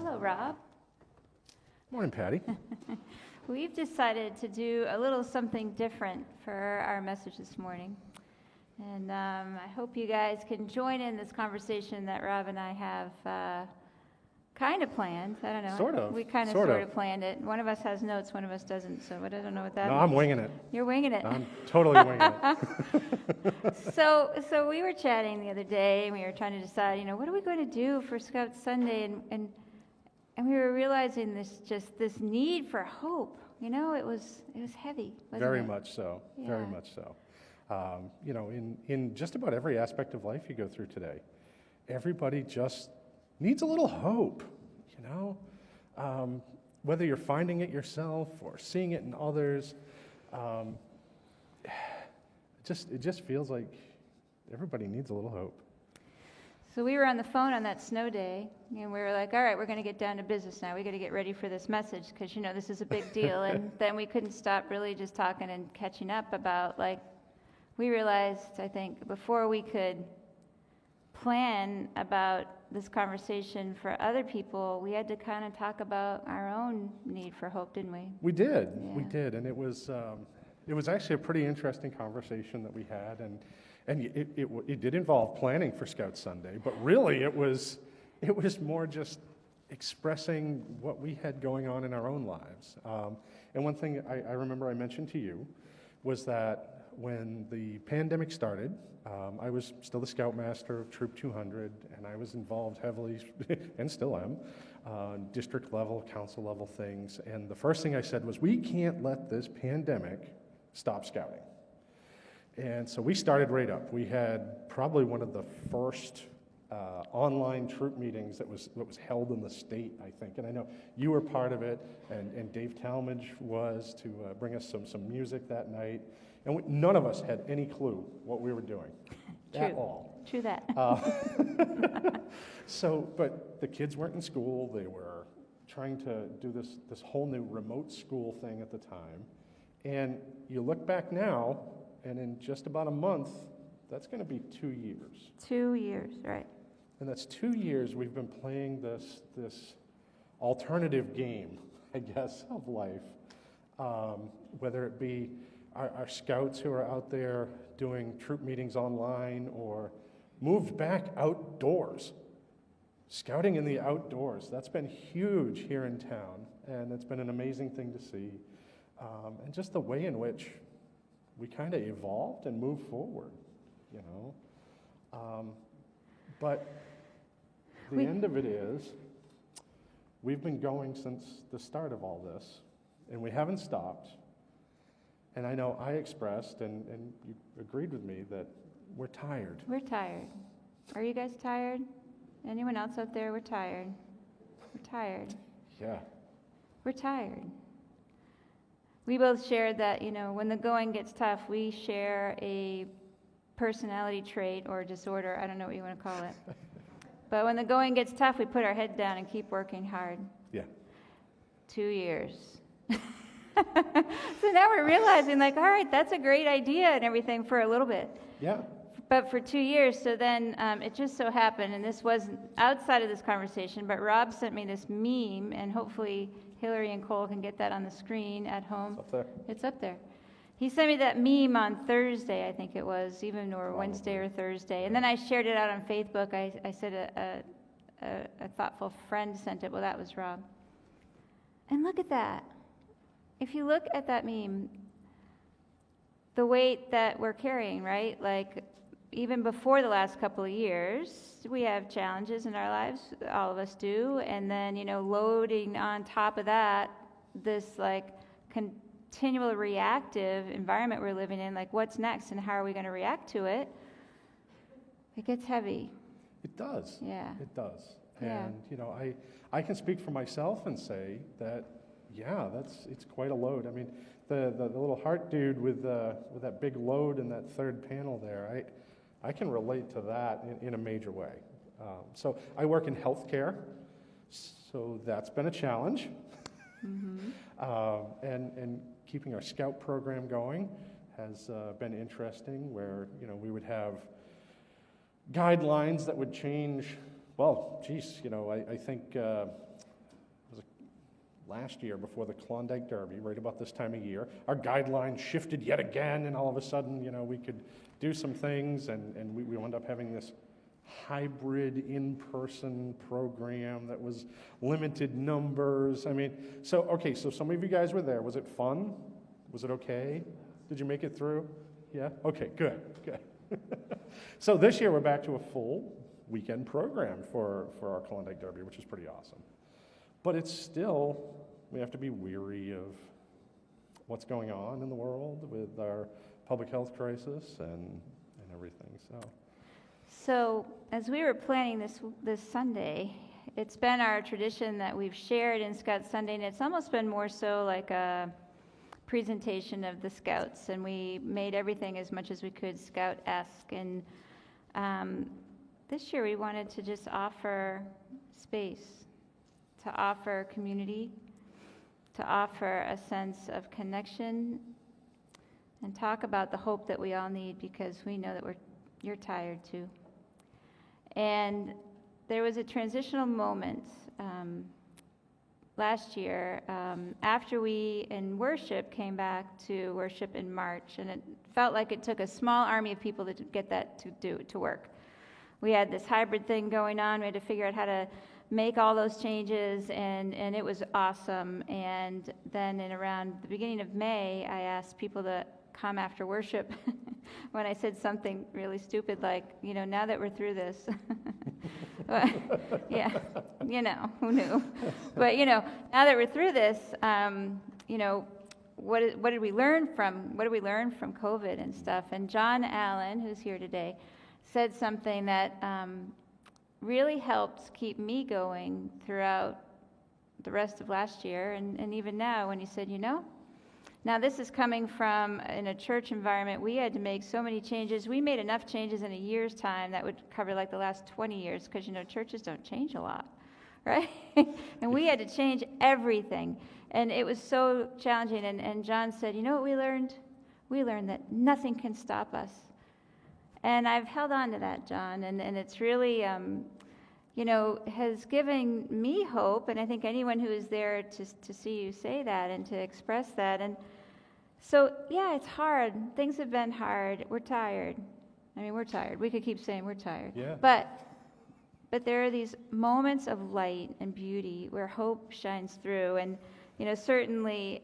Hello, Rob. Morning, Patty. We've decided to do a little something different for our message this morning. And I hope you guys can join in this conversation that Rob and I have kind of planned. I don't know. Sort of. We kind of Sort sort of of planned it. One of us has notes, one of us doesn't. So I don't know what that No, means. I'm winging it. You're winging it. I'm totally winging it. So we were chatting the other day, and we were trying to decide, what are we going to do for Scout Sunday? And we were realizing this need for hope. It was heavy, wasn't Very it? much so. Yeah. Very much so. In just about every aspect of life you go through today, everybody just needs a little hope. Whether you're finding it yourself or seeing it in others, it just feels like everybody needs a little hope. So we were on the phone on that snow day, and we were like, all right, we're going to get down to business now. We got to get ready for this message because, this is a big deal. And then we couldn't stop really just talking and catching up about, we realized, I think, before we could plan about this conversation for other people, we had to kind of talk about our own need for hope, didn't we? We did. Yeah. We did. And it was actually a pretty interesting conversation that we had. And it did involve planning for Scout Sunday, but really it was more just expressing what we had going on in our own lives. And one thing I remember I mentioned to you was that when the pandemic started, I was still the Scoutmaster of Troop 200, and I was involved heavily, and still am, district level, council level things. And the first thing I said was, we can't let this pandemic stop scouting. And so we started right up. We had probably one of the first online troop meetings that was held in the state, I think. And I know you were part of it, and Dave Talmadge was to bring us some music that night. And none of us had any clue what we were doing at all. True that. But the kids weren't in school. They were trying to do this whole new remote school thing at the time. And you look back now, and in just about a month, that's going to be 2 years. 2 years, right. And that's 2 years we've been playing this alternative game, I guess, of life. Whether it be our scouts who are out there doing troop meetings online or moved back outdoors. Scouting in the outdoors, that's been huge here in town, and it's been an amazing thing to see. And just the way in which we kind of evolved and moved forward, But the end of it is, we've been going since the start of all this, and we haven't stopped. And I know I expressed, and you agreed with me, that we're tired. We're tired. Are you guys tired? Anyone else out there? We're tired. We're tired. Yeah. We're tired. We both shared that, when the going gets tough, we share a personality trait or disorder. I don't know what you want to call it. But when the going gets tough, we put our head down and keep working hard. Yeah. 2 years. So now we're realizing, all right, that's a great idea and everything for a little bit. Yeah. But for 2 years, so then it just so happened, and this wasn't outside of this conversation, but Rob sent me this meme, and hopefully Hillary and Cole can get that on the screen at home. It's up there. It's up there. He sent me that meme on Thursday, I think it was, or Wednesday or Thursday. And then I shared it out on Facebook. I said a thoughtful friend sent it. Well, that was Rob. And look at that. If you look at that meme, the weight that we're carrying, right? Even before the last couple of years, we have challenges in our lives. All of us do. And then, loading on top of that, this continual reactive environment we're living in, what's next and how are we going to react to it? It gets heavy. It does. Yeah. It does. Yeah. And, I can speak for myself and say that, yeah, it's quite a load. I mean, the little heart dude with that big load in that third panel there, I can relate to that in a major way. So I work in healthcare, so that's been a challenge. Mm-hmm. And keeping our scout program going has been interesting, where we would have guidelines that would change. Well, geez, I think last year before the Klondike Derby, right about this time of year, our guidelines shifted yet again, and all of a sudden, we could do some things, and we wound up having this hybrid in-person program that was limited numbers. So some of you guys were there. Was it fun? Was it okay? Did you make it through? Yeah? Okay, good. So this year we're back to a full weekend program for our Klondike Derby, which is pretty awesome. But it's still, we have to be weary of what's going on in the world with our public health crisis and everything. So as we were planning this Sunday, it's been our tradition that we've shared in Scout Sunday, and it's almost been more so like a presentation of the Scouts, and we made everything as much as we could Scout-esque. And this year we wanted to just offer space, to offer community, to offer a sense of connection, and talk about the hope that we all need, because we know that you're tired too. And there was a transitional moment last year after we in worship came back to worship in March, and it felt like it took a small army of people to get that to work. We had this hybrid thing going on. We had to figure out how to make all those changes, and it was awesome. And then in around the beginning of May, I asked people to come after worship when I said something really stupid like, now that we're through this. Yeah, who knew? But, now that we're through this, what did we learn from COVID and stuff? And John Allen, who's here today, said something that really helped keep me going throughout the rest of last year and even now, when he said, now this is coming from in a church environment. We had to make so many changes. We made enough changes in a year's time that would cover like the last 20 years, because churches don't change a lot, right? And we had to change everything, and it was so challenging. And John said, what we learned? We learned that nothing can stop us. And I've held on to that, John, and it's really has given me hope, and I think anyone who is there to see you say that and to express that. And so, yeah, it's hard. Things have been hard. We're tired. We're tired. We could keep saying we're tired. Yeah. But there are these moments of light and beauty where hope shines through. And, certainly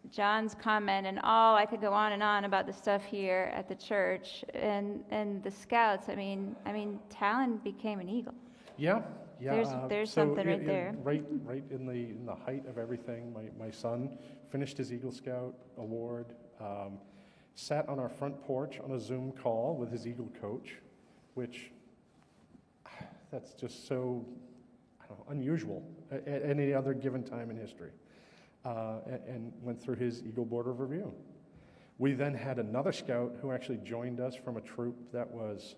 John's comment and all, I could go on and on about the stuff here at the church and the Scouts. Talon became an eagle. Yeah. There's something right there. Right in the height of everything, my son finished his Eagle Scout award, sat on our front porch on a Zoom call with his Eagle coach, which that's just so unusual at any other given time in history, and went through his Eagle Board of Review. We then had another Scout who actually joined us from a troop that was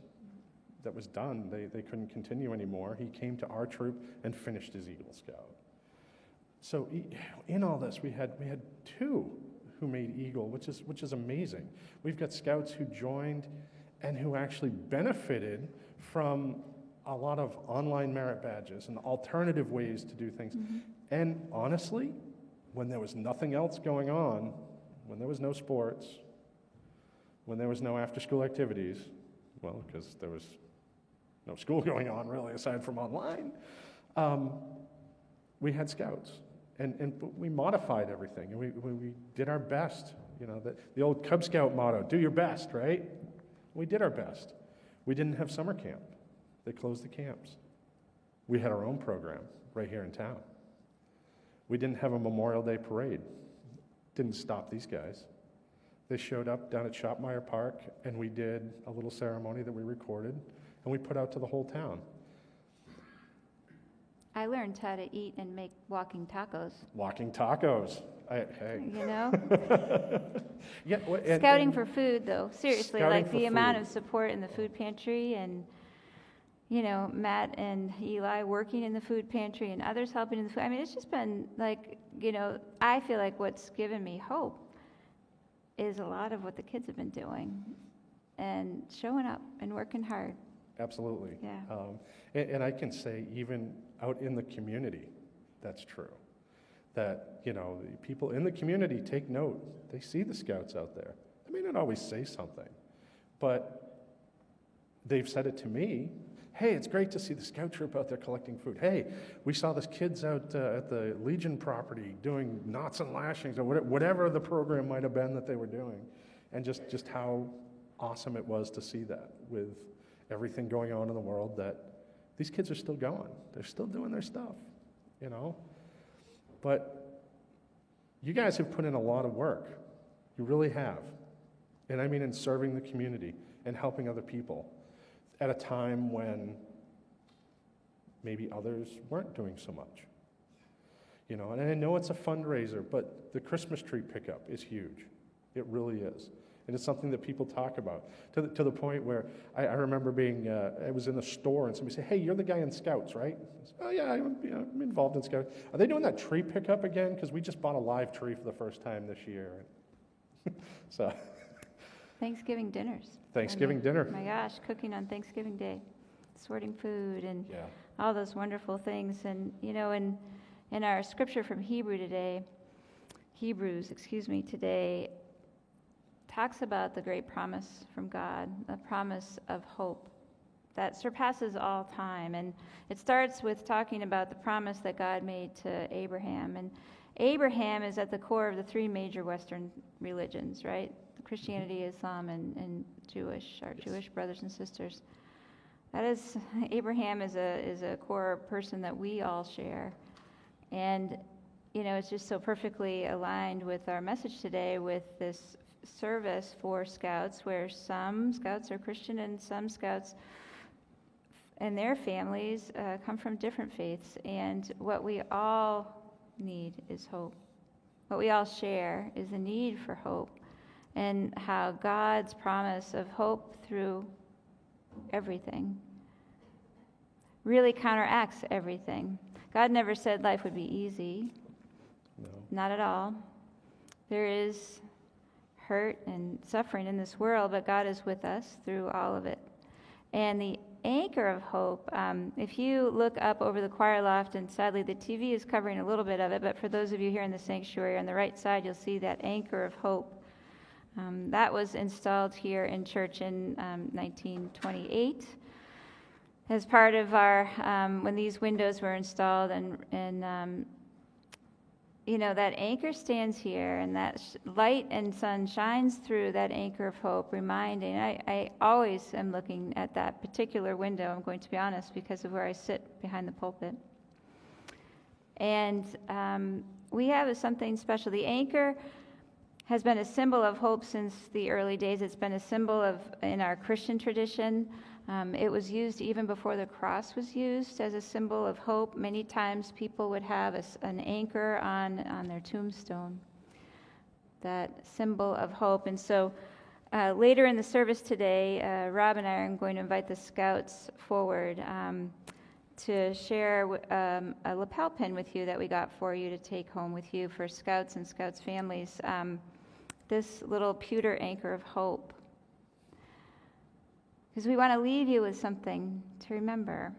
done. They couldn't continue anymore. He came to our troop and finished his Eagle Scout. So in all this, we had two who made Eagle, which is amazing. We've got Scouts who joined and who actually benefited from a lot of online merit badges and alternative ways to do things. Mm-hmm. And honestly, when there was nothing else going on, when there was no sports, when there was no after-school activities, well, because there was no school going on really aside from online, we had Scouts. And we modified everything, and we did our best. The old Cub Scout motto, do your best, right? We did our best. We didn't have summer camp. They closed the camps. We had our own program right here in town. We didn't have a Memorial Day parade. Didn't stop these guys. They showed up down at Shopmeyer Park, and we did a little ceremony that we recorded, and we put out to the whole town. I learned how to eat and make walking tacos. Walking tacos. Hey. Yeah, Scouting for food, though. Seriously, like the amount of support in the food pantry, and Matt and Eli working in the food pantry and others helping in the food. It's just been like, I feel like what's given me hope is a lot of what the kids have been doing and showing up and working hard. Absolutely. Yeah. And I can say even out in the community, that's true. that, the people in the community take note. They see the scouts out there. They may not always say something, but they've said it to me. Hey, it's great to see the scout troop out there collecting food. Hey, we saw those kids out at the Legion property doing knots and lashings or whatever the program might have been that they were doing. And just how awesome it was to see that with everything going on in the world, that these kids are still going. They're still doing their stuff, But you guys have put in a lot of work. You really have. And I mean in serving the community and helping other people at a time when maybe others weren't doing so much. And I know it's a fundraiser, but the Christmas tree pickup is huge. It really is. And it's something that people talk about to the point where I remember I was in the store and somebody said, hey, you're the guy in Scouts, right? I said, oh, yeah, I'm involved in Scouts. Are they doing that tree pickup again? Because we just bought a live tree for the first time this year. So. Thanksgiving dinners. Thanksgiving dinner. My gosh, cooking on Thanksgiving Day, sorting food and all those wonderful things. And, in our scripture from Hebrews today, talks about the great promise from God, a promise of hope that surpasses all time. And it starts with talking about the promise that God made to Abraham. And Abraham is at the core of the three major Western religions, right? Christianity, Islam, and our Jewish brothers and sisters. Abraham is a core person that we all share. And, it's just so perfectly aligned with our message today with this service for Scouts, where some Scouts are Christian and some Scouts and their families come from different faiths. And what we all need is hope. What we all share is the need for hope, and how God's promise of hope through everything really counteracts everything. God never said life would be easy. No. Not at all. There is hurt and suffering in this world, but God is with us through all of it. And the anchor of hope, if you look up over the choir loft, and sadly the TV is covering a little bit of it, but for those of you here in the sanctuary, on the right side you'll see that anchor of hope. That was installed here in church in 1928 as part of our, when these windows were installed, and that anchor stands here, and that light and sun shines through that anchor of hope, reminding, I always am looking at that particular window, I'm going to be honest, because of where I sit behind the pulpit. And we have something special. The anchor has been a symbol of hope since the early days. It's been a symbol in our Christian tradition. It was used even before the cross was used as a symbol of hope. Many times people would have an anchor on their tombstone, that symbol of hope. And so later in the service today, Rob and I are going to invite the Scouts forward to share a lapel pin with you that we got for you to take home with you for Scouts and Scouts families. This little pewter anchor of hope. Because we want to leave you with something to remember.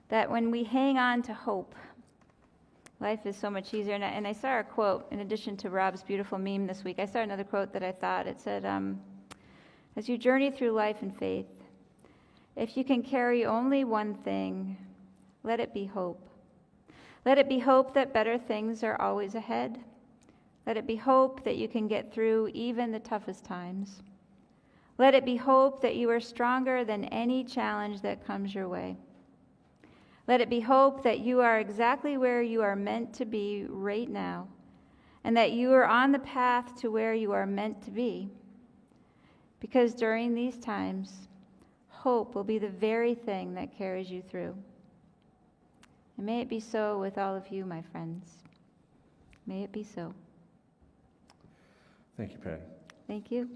That when we hang on to hope, life is so much easier. And I saw a quote, in addition to Rob's beautiful meme this week, I saw another quote that I thought, it said, as you journey through life in faith, if you can carry only one thing, let it be hope. Let it be hope that better things are always ahead. Let it be hope that you can get through even the toughest times. Let it be hope that you are stronger than any challenge that comes your way. Let it be hope that you are exactly where you are meant to be right now, and that you are on the path to where you are meant to be. Because during these times, hope will be the very thing that carries you through. And may it be so with all of you, my friends. May it be so. Thank you, Patty. Thank you.